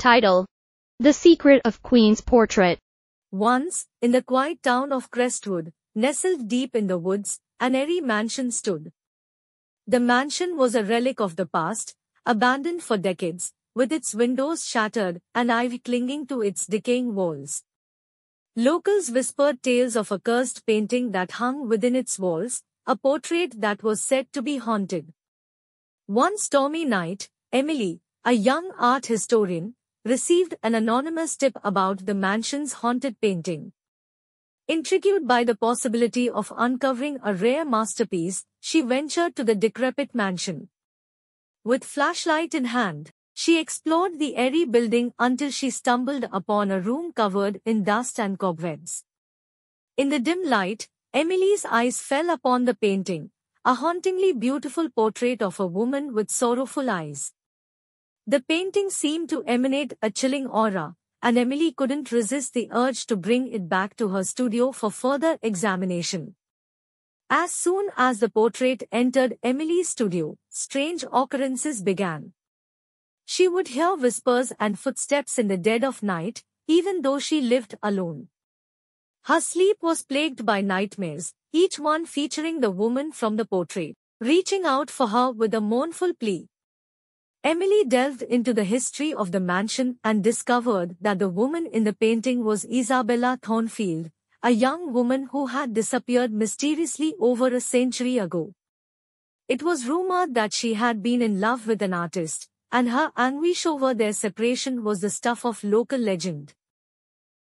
Title: The Secret of Queen's Portrait. Once, in the quiet town of Crestwood, nestled deep in the woods, an airy mansion stood. The mansion was a relic of the past, abandoned for decades, with its windows shattered and ivy clinging to its decaying walls. Locals whispered tales of a cursed painting that hung within its walls, a portrait that was said to be haunted. One stormy night, Emily, a young art historian, received an anonymous tip about the mansion's haunted painting. Intrigued by the possibility of uncovering a rare masterpiece, she ventured to the decrepit mansion. With flashlight in hand, she explored the airy building until she stumbled upon a room covered in dust and cobwebs. In the dim light, Emily's eyes fell upon the painting, a hauntingly beautiful portrait of a woman with sorrowful eyes. The painting seemed to emanate a chilling aura, and Emily couldn't resist the urge to bring it back to her studio for further examination. As soon as the portrait entered Emily's studio, strange occurrences began. She would hear whispers and footsteps in the dead of night, even though she lived alone. Her sleep was plagued by nightmares, each one featuring the woman from the portrait, reaching out for her with a mournful plea. Emily delved into the history of the mansion and discovered that the woman in the painting was Isabella Thornfield, a young woman who had disappeared mysteriously over a century ago. It was rumored that she had been in love with an artist, and her anguish over their separation was the stuff of local legend.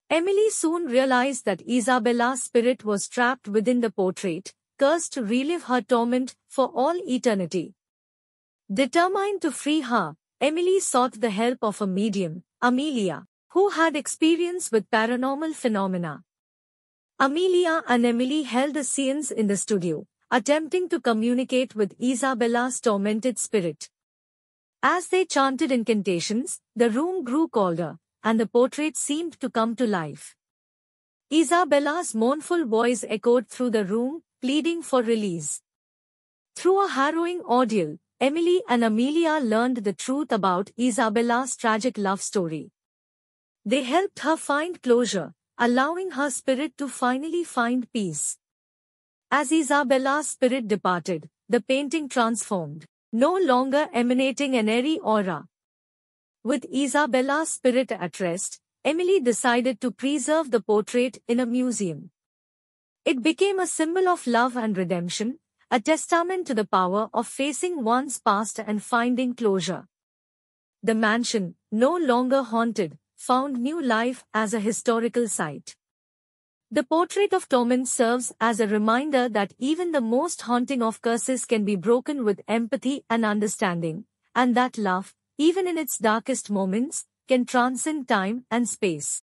Emily soon realized that Isabella's spirit was trapped within the portrait, cursed to relive her torment for all eternity. Determined to free her, Emily sought the help of a medium, Amelia, who had experience with paranormal phenomena. Amelia and Emily held a seance in the studio, attempting to communicate with Isabella's tormented spirit. As they chanted incantations, the room grew colder, and the portrait seemed to come to life. Isabella's mournful voice echoed through the room, pleading for release. Through a harrowing ordeal, Emily and Amelia learned the truth about Isabella's tragic love story. They helped her find closure, allowing her spirit to finally find peace. As Isabella's spirit departed, the painting transformed, no longer emanating an airy aura. With Isabella's spirit at rest, Emily decided to preserve the portrait in a museum. It became a symbol of love and redemption, a testament to the power of facing one's past and finding closure. The mansion, no longer haunted, found new life as a historical site. The portrait of torment serves as a reminder that even the most haunting of curses can be broken with empathy and understanding, and that love, even in its darkest moments, can transcend time and space.